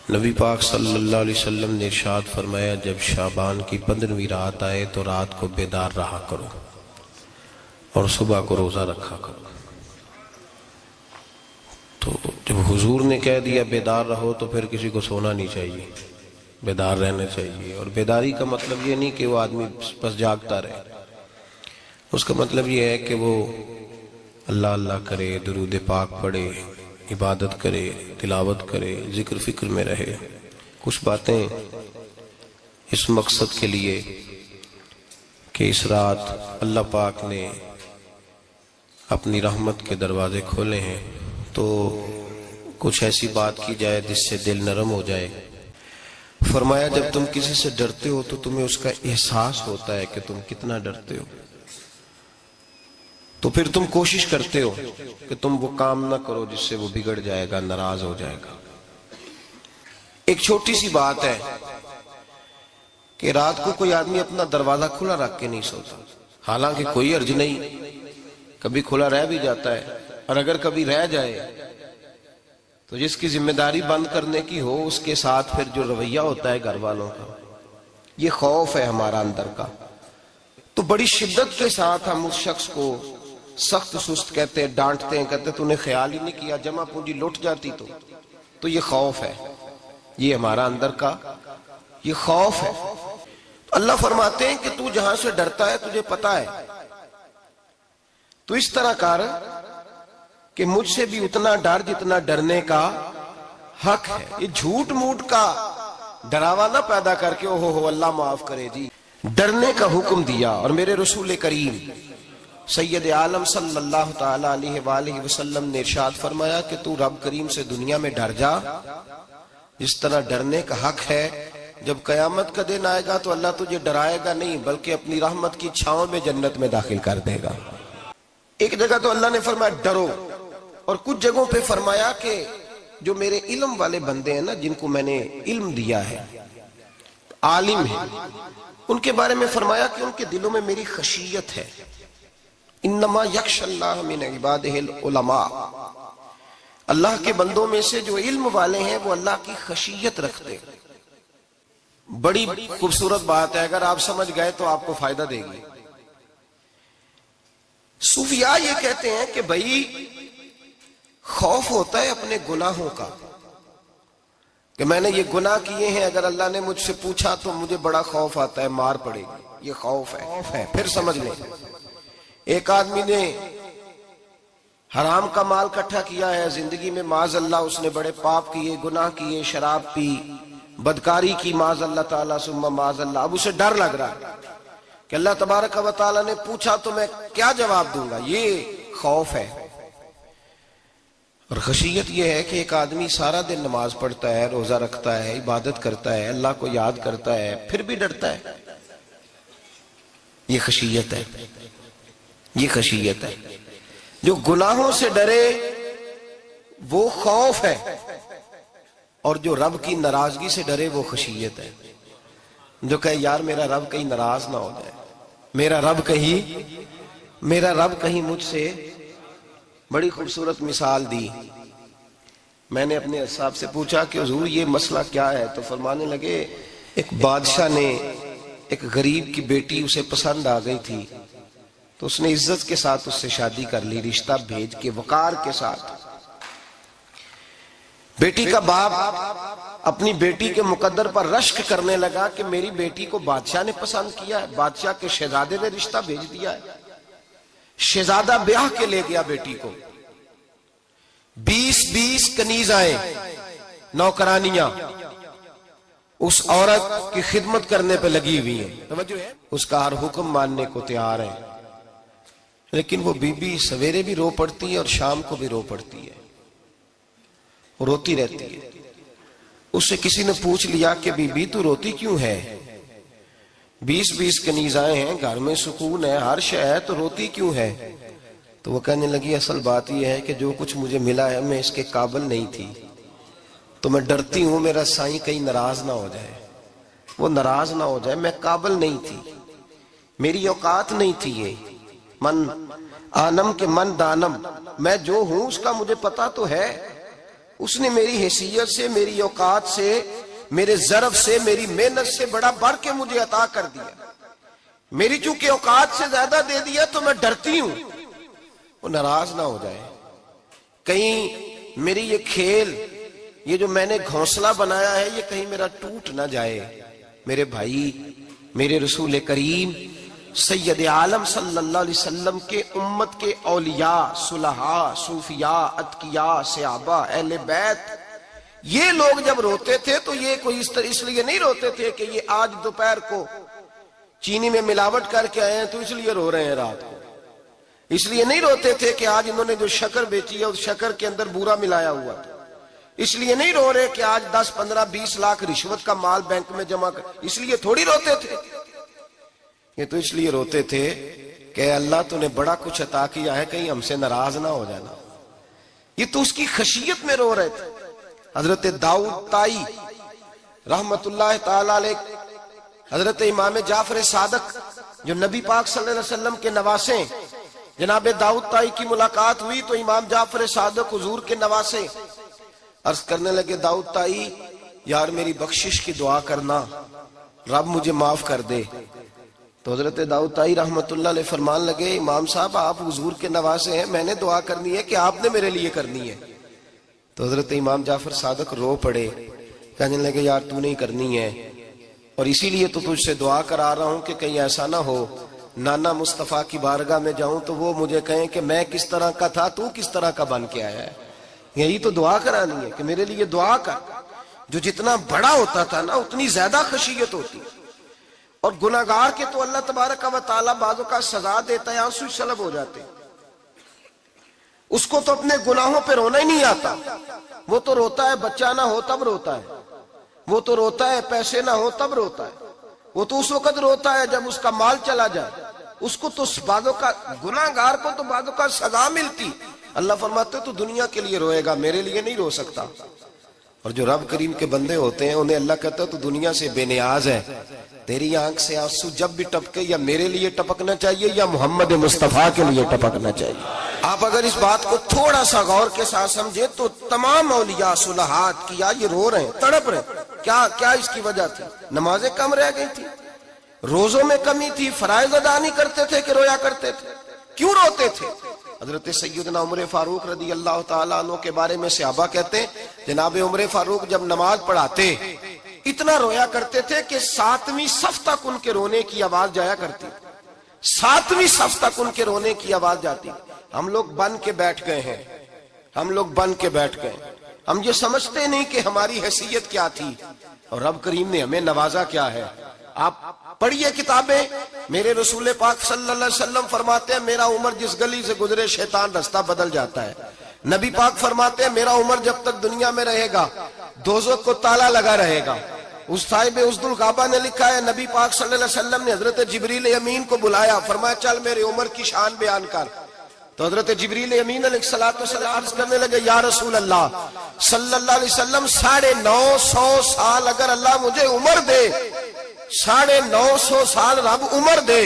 نبی پاک صلی اللہ علیہ وسلم نے ارشاد فرمایا، جب شعبان کی 15ویں رات آئے تو رات کو بیدار رہا کرو اور صبح کو روزہ رکھا کرو۔ تو جب حضور نے کہہ دیا بیدار رہو تو پھر کسی کو سونا نہیں چاہیے، بیدار رہنا چاہیے۔ اور بیداری کا مطلب یہ نہیں کہ وہ آدمی بس جاگتا رہے، اس کا مطلب یہ ہے کہ وہ اللہ اللہ کرے، درود پاک پڑھے، عبادت کرے، تلاوت کرے، ذکر فکر میں رہے۔ کچھ باتیں اس مقصد کے لیے کہ اس رات اللہ پاک نے اپنی رحمت کے دروازے کھولے ہیں، تو کچھ ایسی بات کی جائے جس سے دل نرم ہو جائے۔ فرمایا جب تم کسی سے ڈرتے ہو تو تمہیں اس کا احساس ہوتا ہے کہ تم کتنا ڈرتے ہو، تو پھر تم کوشش کرتے ہو کہ تم وہ کام نہ کرو جس سے وہ بگڑ جائے گا، ناراض ہو جائے گا۔ ایک چھوٹی سی بات ہے کہ رات کو کوئی آدمی اپنا دروازہ کھلا رکھ کے نہیں سوتا، حالانکہ کوئی حرج نہیں، کبھی کھلا رہ بھی جاتا ہے، اور اگر کبھی رہ جائے تو جس کی ذمہ داری بند کرنے کی ہو اس کے ساتھ پھر جو رویہ ہوتا ہے گھر والوں کا، یہ خوف ہے ہمارا اندر کا، تو بڑی شدت کے ساتھ ہم اس شخص کو سخت سست کہتے ہیں، ڈانٹتے ہیں، کہتے ہیں تو نے خیال ہی نہیں کیا، جمع پونجی لٹ جاتی تو یہ خوف ہے، یہ ہمارا اندر کا یہ خوف ہے۔ اللہ فرماتے ہیں کہ تو جہاں سے ڈرتا ہے تجھے پتا ہے، تو اس طرح کر کہ مجھ سے بھی اتنا ڈر جتنا ڈرنے کا حق ہے۔ یہ جھوٹ موٹ کا ڈراوا نہ پیدا کر کے اوہ اللہ معاف کرے جی، ڈرنے کا حکم دیا۔ اور میرے رسول کریم سید عالم صلی اللہ تعالی علیہ وآلہ وسلم نے ارشاد فرمایا کہ تو رب کریم سے دنیا میں ڈر جا جس طرح ڈرنے کا حق ہے، جب قیامت کا دن آئے گا تو اللہ تجھے ڈرائے گا نہیں بلکہ اپنی رحمت کی چھاؤں میں جنت میں داخل کر دے گا۔ ایک جگہ تو اللہ نے فرمایا ڈرو، اور کچھ جگہوں پہ فرمایا کہ جو میرے علم والے بندے ہیں نا، جن کو میں نے علم دیا ہے، عالم ہیں، ان کے بارے میں فرمایا کہ ان کے دلوں میں میری خشیت ہے۔ انما یخشی اللہ من عبادہ العلماء، اللہ کے بندوں میں سے جو علم والے ہیں وہ اللہ کی خشیت رکھتے ہیں۔ بڑی خوبصورت بات ہے، اگر آپ سمجھ گئے تو آپ کو فائدہ دے گی۔ صوفیاء یہ کہتے ہیں کہ بھائی خوف ہوتا ہے اپنے گناہوں کا، کہ میں نے یہ گناہ کیے ہیں، اگر اللہ نے مجھ سے پوچھا تو مجھے بڑا خوف آتا ہے، مار پڑے گی، یہ خوف ہے۔ پھر سمجھ لیں، ایک آدمی نے حرام کا مال اکٹھا کیا ہے، زندگی میں معاذ اللہ اس نے بڑے پاپ کیے، گناہ کیے، شراب پی، بدکاری کی، معاذ اللہ تعالیٰ ثم معاذ اللہ۔ اب اسے ڈر لگ رہا ہے کہ اللہ تبارک و تعالیٰ نے پوچھا تو میں کیا جواب دوں گا، یہ خوف ہے۔ اور خشیت یہ ہے کہ ایک آدمی سارا دن نماز پڑھتا ہے، روزہ رکھتا ہے، عبادت کرتا ہے، اللہ کو یاد کرتا ہے، پھر بھی ڈرتا ہے، یہ خشیت ہے، یہ خشیت ہے۔ جو گناہوں سے ڈرے وہ خوف ہے، اور جو رب کی ناراضگی سے ڈرے وہ خشیت ہے۔ جو کہے یار میرا رب کہیں ناراض نہ ہو جائے، میرا رب کہیں مجھ سے۔ بڑی خوبصورت مثال دی، میں نے اپنے صاحب سے پوچھا کہ حضور یہ مسئلہ کیا ہے، تو فرمانے لگے ایک بادشاہ نے ایک غریب کی بیٹی اسے پسند آ گئی تھی، تو اس نے عزت کے ساتھ اس سے شادی کر لی، رشتہ بھیج کے وقار کے ساتھ۔ بیٹی کا باپ اپنی بیٹی کے مقدر پر رشک کرنے لگا کہ میری بیٹی کو بادشاہ نے پسند کیا ہے، بادشاہ کے شہزادے نے رشتہ بھیج دیا ہے۔ شہزادہ بیاہ کے لے گیا بیٹی کو، 20 کنیزائیں، نوکرانیاں اس عورت کی خدمت کرنے پہ لگی ہوئی ہیں، اس کا ہر حکم ماننے کو تیار ہے، لیکن وہ بی بی سویرے بھی رو پڑتی ہے اور شام کو بھی رو پڑتی ہے، وہ روتی رہتی ہے۔ اس سے کسی نے پوچھ لیا کہ بی بی تو روتی کیوں ہے، 20 کنیزائیں ہیں، گھر میں سکون ہے، ہر شے ہے، تو روتی کیوں ہے؟ تو وہ کہنے لگی اصل بات یہ ہے کہ جو کچھ مجھے ملا ہے میں اس کے قابل نہیں تھی، تو میں ڈرتی ہوں میرا سائیں کہیں ناراض نہ ہو جائے، وہ ناراض نہ ہو جائے، میں قابل نہیں تھی، میری اوقات نہیں تھی۔ یہ من آنم کے من دانم، میں جو ہوں اس کا مجھے پتا تو ہے، اس نے میری حیثیت سے، میری اوقات سے، میرے ظرف سے، میری محنت سے بڑا بڑھ کے مجھے عطا کر دیا. میری چونکہ اوقات سے زیادہ دے دیا تو میں ڈرتی ہوں وہ ناراض نہ ہو جائے، کہیں میری یہ کھیل، یہ جو میں نے گھونسلہ بنایا ہے، یہ کہیں میرا ٹوٹ نہ جائے. میرے بھائی، میرے رسول کریم سید عالم صلی اللہ علیہ وسلم کے امت کے اولیاء، صلحاء، صوفیاء، اتقیاء، صحابہ، اہل بیت، یہ لوگ جب روتے تھے تو یہ کوئی اس لیے نہیں روتے تھے کہ یہ آج دوپہر کو چینی میں ملاوٹ کر کے آئے ہیں تو اس لیے رو رہے ہیں رات کو. اس لیے نہیں روتے تھے کہ آج انہوں نے جو شکر بیچی ہے اس شکر کے اندر بورا ملایا ہوا تھا. اس لیے نہیں رو رہے کہ آج 10، 15، 20 لاکھ رشوت کا مال بینک میں جمع کر، اس لیے تھوڑی روتے تھے. یہ تو اس لیے روتے تھے کہ اللہ تو نے بڑا کچھ عطا کیا ہے، کہیں ہم سے ناراض نہ ہو جانا. یہ تو اس کی خشیت میں رو رہے تھے. حضرت داؤد طائی رحمت اللہ تعالی علیہ، حضرت امام جعفر صادق جو نبی پاک صلی اللہ علیہ وسلم کے نواسے، جناب داؤد طائی کی ملاقات ہوئی تو امام جعفر صادق حضور کے نواسے عرض کرنے لگے، داؤد طائی یار میری بخشش کی دعا کرنا، رب مجھے معاف کر دے. تو حضرت داؤد طائی رحمت اللہ علیہ فرمان لگے، امام صاحب آپ حضور کے نواسے ہیں، میں نے دعا کرنی ہے کہ آپ نے میرے لیے کرنی ہے. تو حضرت امام جعفر صادق رو پڑے، کہنے لگے یار تو نہیں کرنی ہے، اور اسی لیے تو تجھ سے دعا کرا رہا ہوں کہ کہیں ایسا نہ ہو نانا مصطفیٰ کی بارگاہ میں جاؤں تو وہ مجھے کہیں کہ میں کس طرح کا تھا، تو کس طرح کا بن کے آیا ہے. یہی تو دعا کرانی ہے کہ میرے لیے دعا کر. جو جتنا بڑا ہوتا تھا نا اتنی زیادہ خشیت ہوتی. اور گناہگار کے تو اللہ تبارک و تعالیٰ بعضوں کا سزا دیتا ہے، آنسو سلب ہو جاتے. اس کو تو اپنے گناہوں پہ رونا ہی نہیں آتا. وہ تو روتا ہے بچہ نہ ہو تب روتا ہے، وہ تو روتا ہے پیسے نہ ہو تب روتا ہے، وہ تو اس وقت روتا ہے جب اس کا مال چلا جائے. اس کو تو بعضوں کا، گناہگار کو تو بعضوں کا سزا ملتی. اللہ فرماتے تو دنیا کے لیے روئے گا، میرے لیے نہیں رو سکتا. اور جو رب کریم کے بندے ہوتے ہیں انہیں اللہ کہتا ہے تو دنیا سے بے نیاز ہے، تیری آنکھ سے آنسو جب بھی ٹپکے یا میرے لیے ٹپکنا چاہیے یا محمد مصطفیٰ کے لیے ٹپکنا چاہیے. آپ اگر اس بات کو تھوڑا سا غور کے ساتھ سمجھے تو تمام اولیاء صلحات کیا یہ رو رہے ہیں، تڑپ رہے ہیں. کیا اس کی وجہ تھی؟ نمازیں کم رہ گئی تھی، روزوں میں کمی تھی، فرائض ادا نہیں کرتے تھے کہ رویا کرتے تھے؟ کیوں روتے تھے؟ حضرت سیدنا عمر فاروق رضی اللہ تعالیٰ عنہ کے بارے میں صحابہ کہتے ہیں جناب عمر فاروق جب نماز پڑھاتے اتنا رویا کرتے تھے کہ 7ویں صف تک ان کے رونے کی آواز جایا کرتی. 7ویں صف تک ان کے رونے کی آواز جاتی. ہم لوگ بن کے بیٹھ گئے ہیں، ہم لوگ بن کے بیٹھ گئے. ہم یہ سمجھتے نہیں کہ ہماری حیثیت کیا تھی اور رب کریم نے ہمیں نوازا کیا ہے. آپ پڑھیے کتابیں، میرے رسول پاک صلی اللہ علیہ وسلم فرماتے ہیں میرا عمر جس گلی سے گزرے شیطان رستہ بدل جاتا ہے. نبی پاک فرماتے ہیں میرا عمر جب تک دنیا میں رہے گا دوزخ کو تالا لگا رہے گا. اس صاحب عزد الغابہ نے لکھا ہے نبی پاک صلی اللہ علیہ وسلم نے حضرت جبریل امین کو بلایا، فرمایا چل میرے عمر کی شان بیان کر. تو حضرت جبریل امین علیہ السلام عرض کرنے لگے یا رسول اللہ صلی اللہ علیہ وسلم 950 سال اگر اللہ مجھے عمر دے، 950 سال رب عمر دے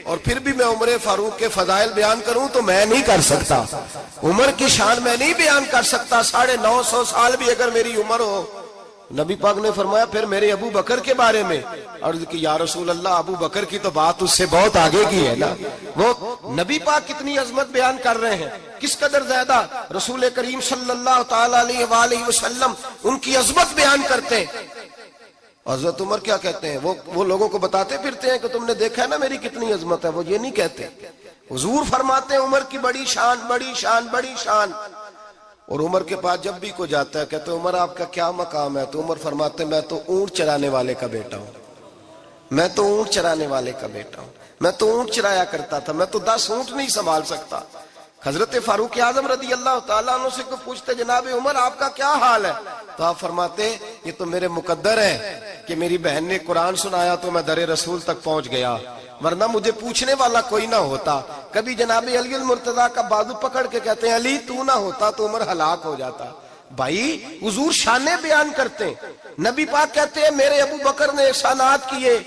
اور پھر بھی میں عمر فاروق کے فضائل بیان کروں تو میں نہیں کر سکتا. عمر کی شان میں نہیں بیان کر سکتا. 950 سال بھی اگر میری عمر ہو. نبی پاک نے فرمایا پھر میرے ابو بکر کے بارے میں عرض کی یا رسول اللہ ابو بکر کی تو بات اس سے بہت آگے کی ہے نا. وہ نبی پاک کتنی عظمت بیان کر رہے ہیں، کس قدر زیادہ رسول کریم صلی اللہ تعالی علیہ وآلہ وسلم ان کی عظمت بیان کرتے ہیں. حضرت عمر کیا کہتے ہیں، وہ لوگوں کو بتاتے پھرتے ہیں کہ تم نے دیکھا ہے نا میری کتنی عظمت ہے. وہ یہ نہیں کہتے. حضور فرماتے ہیں عمر کی بڑی شان، بڑی شان، بڑی شان. اور عمر کے پاس جب بھی کوئی جاتا ہے کہتے ہیں عمر آپ کا کیا مقام ہے؟ تو عمر فرماتے ہیں میں تو اونٹ چرانے والے کا بیٹا ہوں، میں تو اونٹ چرانے والے کا بیٹا ہوں، میں تو اونٹ چرایا کرتا تھا، میں تو 10 اونٹ نہیں سنبھال سکتا. حضرت فاروق اعظم رضی اللہ تعالیٰ عنہ سے کو پوچھتے جناب عمر آپ کا کیا حال ہے؟ تو آپ فرماتے یہ تو میرے مقدر ہے کہ میری بہن نے قرآن سنایا تو میں در رسول تک پہنچ گیا، ورنہ مجھے پوچھنے والا کوئی نہ ہوتا. کبھی جناب علی المرتضیٰ کا بازو پکڑ کے کہتے ہیں علی تو نہ ہوتا تو عمر ہلاک ہو جاتا. بھائی حضور شانیں بیان کرتے ہیں. نبی پاک کہتے ہیں میرے ابو بکر نے احسانات کیے،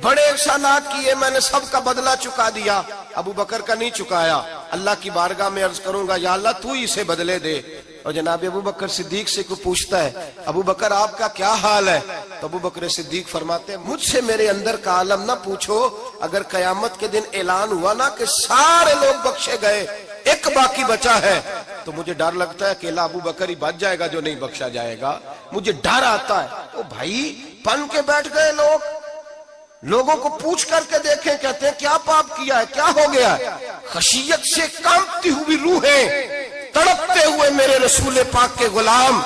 بڑے احسانات کیے، میں نے سب کا بدلہ چکا دیا. ابو بکر کا نہیں چکایا. اللہ کی بارگاہ میں عرض کروں گا یا اللہ تو ہی اسے بدلے دے. اور جناب ابو بکر صدیق سے کوئی پوچھتا ہے ابو بکر آپ کا کیا حال ہے، تو ابو بکر صدیق فرماتے ہیں مجھ سے میرے اندر کا عالم نہ پوچھو، اگر قیامت کے دن اعلان ہوا نا کہ سارے لوگ بخشے گئے ایک باقی بچا ہے تو مجھے ڈر لگتا ہے اکیلا ابو بکر ہی بچ جائے گا جو نہیں بخشا جائے گا، مجھے ڈر آتا ہے۔ تو بھائی پن کے بیٹھ گئے لوگوں کو پوچھ کر کے دیکھیں، کہتے ہیں کیا پاپ کیا ہے، کیا ہو گیا ہے؟ خشیت سے کانپتی ہوئی روحیں، تڑپتے ہوئے میرے رسول پاک کے غلام،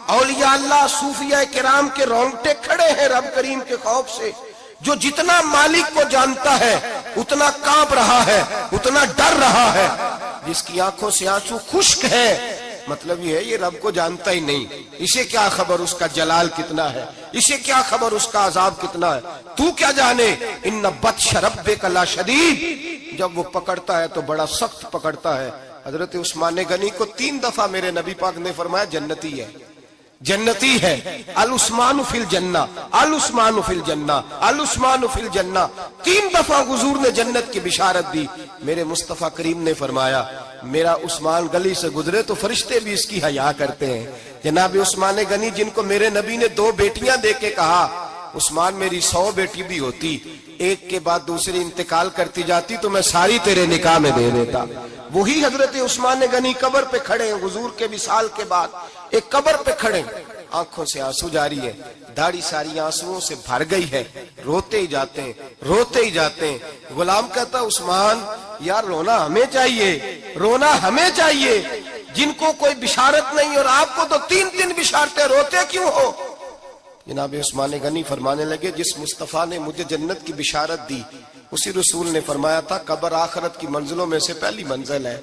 اولیاء اللہ صوفیاء کرام کے رونگٹے کھڑے ہیں رب کریم کے خوف سے، جو جتنا مالک کو جانتا ہے اتنا کانپ رہا ہے، اتنا ڈر رہا ہے، جس کی آنکھوں سے آنسو خشک ہے مطلب یہ ہے یہ رب کو جانتا ہی نہیں، اسے کیا خبر اس کا جلال کتنا ہے، اسے کیا خبر اس کا عذاب کتنا ہے، تو کیا جانے ان بطش ربک لشدید، جب وہ پکڑتا ہے تو بڑا سخت پکڑتا ہے۔ حضرت عثمان غنی کو 3 دفعہ میرے نبی پاک نے فرمایا جنتی ہے، جنتی ہے، العثمان فی الجنہ، العثمان فی الجنہ، العثمان فی الجنہ، 3 دفعہ حضور نے جنت کی بشارت دی۔ میرے مصطفیٰ کریم نے فرمایا میرا عثمان گلی سے گزرے تو فرشتے بھی اس کی حیا کرتے ہیں۔ جناب عثمان غنی جن کو میرے نبی نے 2 بیٹیاں دے کے کہا عثمان میری 100 بیٹی بھی ہوتی، ایک کے بعد دوسری انتقال کرتی جاتی تو میں ساری تیرے نکاح میں دے دیتا، وہی حضرت عثمان غنی قبر پہ کھڑے ہیں حضور کے وصال کے بعد، ایک قبر پہ کھڑے، آنکھوں سے آنسو جاری ہے، داڑھی ساری آنسوؤں سے بھر گئی ہے، روتے ہی جاتے ہیں، روتے ہی جاتے ہیں۔ غلام کہتا عثمان یار رونا ہمیں چاہیے، رونا ہمیں چاہیے، جن کو کوئی بشارت نہیں اور آپ کو تو 3 بشارتیں، روتے کیوں ہو؟ جناب عثمان غنی فرمانے لگے جس مصطفیٰ نے مجھے جنت کی بشارت دی اسی رسول نے فرمایا تھا قبر آخرت کی منزلوں میں سے پہلی منزل ہے،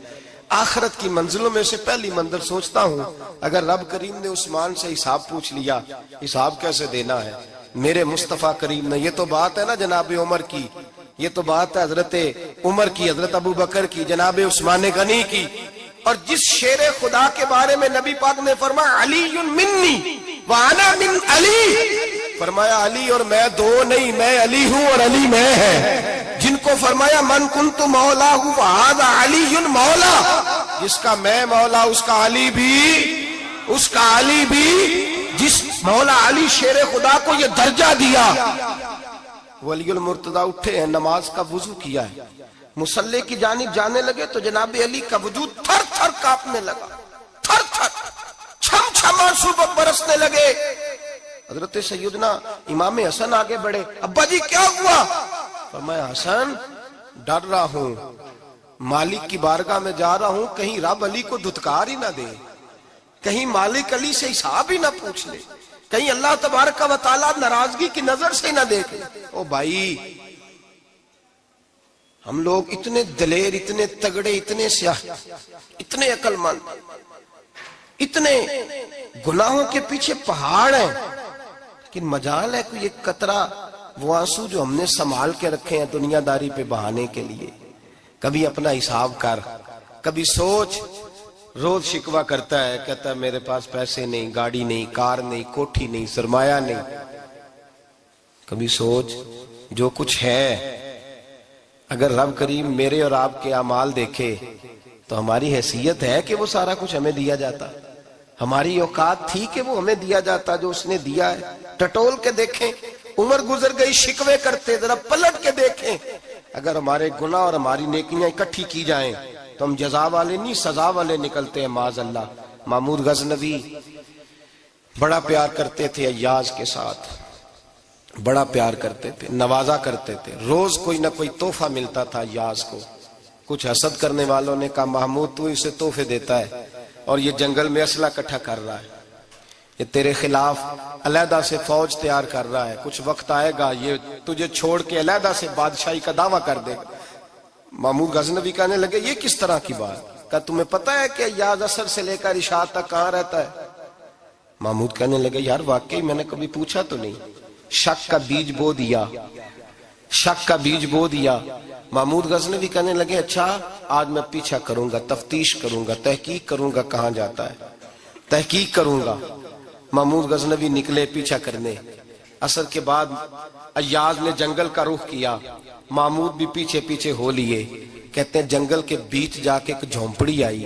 آخرت کی منزلوں میں سے پہلی منزل۔ سوچتا ہوں اگر رب کریم نے عثمان سے حساب پوچھ لیا حساب کیسے دینا ہے میرے مصطفیٰ کریم نے؟ یہ تو بات ہے نا جناب عمر کی، یہ تو بات ہے حضرت عمر کی، حضرت ابو بکر کی، جناب عثمان غنی کی۔ اور جس شیر خدا کے بارے میں نبی پاک نے فرمایا علی منی وانا من علی، فرمایا علی اور میں 2 نہیں، میں علی ہوں اور علی میں ہے۔ جن کو فرمایا من کنت مولا ہوں وہذا علی مولا، جس کا میں مولا اس کا علی بھی، اس کا علی بھی، جس مولا علی شیر خدا کو یہ درجہ دیا۔ ولی المرتضی اٹھے ہیں، نماز کا وضو کیا ہے، مصلی کی جانب جانے لگے تو جناب علی کا وجود تھر تھر کانپنے لگا، تھر تھر، چھم چھم آنسو برسنے لگے۔ حضرت سیدنا امام حسن آگے بڑھے، ابا جی کیا ہوا؟ فرمایا حسن ڈر رہا ہوں، مالک کی بارگاہ میں جا رہا ہوں، کہیں رب علی کو دھتکار ہی نہ دے، کہیں مالک علی سے حساب ہی نہ پوچھ لے، کہیں اللہ تبارک و تعالیٰ ناراضگی کی نظر سے نہ دیکھے۔ او بھائی ہم لوگ اتنے دلیر، اتنے تگڑے، اتنے سیاہ، اتنے عقل مند، اتنے گناہوں کے پیچھے پہاڑ ہیں، لیکن مجال ہے کوئی ایک قطرہ وہ آنسو جو ہم نے سنبھال کے رکھے ہیں دنیا داری پہ بہانے کے لیے۔ کبھی اپنا حساب کر، کبھی سوچ، روز شکوہ کرتا ہے، کہتا ہے میرے پاس پیسے نہیں، گاڑی نہیں، کار نہیں، کوٹھی نہیں، سرمایہ نہیں۔ کبھی سوچ جو کچھ ہے اگر رب کریم میرے اور آپ کے اعمال دیکھے تو ہماری حیثیت ہے کہ وہ سارا کچھ ہمیں دیا جاتا، ہماری اوقات تھی کہ وہ ہمیں دیا جاتا جو اس نے دیا ہے۔ ٹٹول کے دیکھیں، عمر گزر گئی شکوے کرتے، ذرا پلٹ کے دیکھیں، اگر ہمارے گناہ اور ہماری نیکیاں اکٹھی کی جائیں تو ہم جزا والے نہیں سزا والے نکلتے ہیں معاذ اللہ۔ محمود غزنوی بڑا پیار کرتے تھے ایاز کے ساتھ، بڑا پیار کرتے تھے، نوازا کرتے تھے، روز کوئی نہ کوئی تحفہ ملتا تھا ایاز کو۔ کچھ حسد کرنے والوں نے کہا محمود تو اسے تحفے دیتا ہے اور یہ جنگل میں اسلحہ اکٹھا کر رہا ہے، یہ تیرے خلاف علیحدہ سے فوج تیار کر رہا ہے، کچھ وقت آئے گا یہ تجھے چھوڑ کے علیحدہ سے بادشاہی کا دعویٰ کر دے گا۔ محمود غزنوی کہنے لگے یہ کس طرح کی بات؟ کہا تمہیں پتہ ہے کہ ایاز عصر سے لے کر عشاء تک کہاں رہتا ہے؟ محمود کہنے لگے یار واقعی میں نے کبھی پوچھا تو نہیں، شک کا بیج بو دیا، شک کا بیج بو دیا۔ محمود غزنوی کہنے لگے اچھا آج میں پیچھا کروں گا، تفتیش کروں گا، تحقیق کروں گا کہاں جاتا ہے، تحقیق کروں گا۔ محمود غزنوی نکلے پیچھا کرنے، عصر کے بعد ایاز نے جنگل کا رخ کیا، محمود بھی پیچھے پیچھے ہو لیے۔ کہتے ہیں جنگل کے بیچ جا کے ایک جھونپڑی آئی،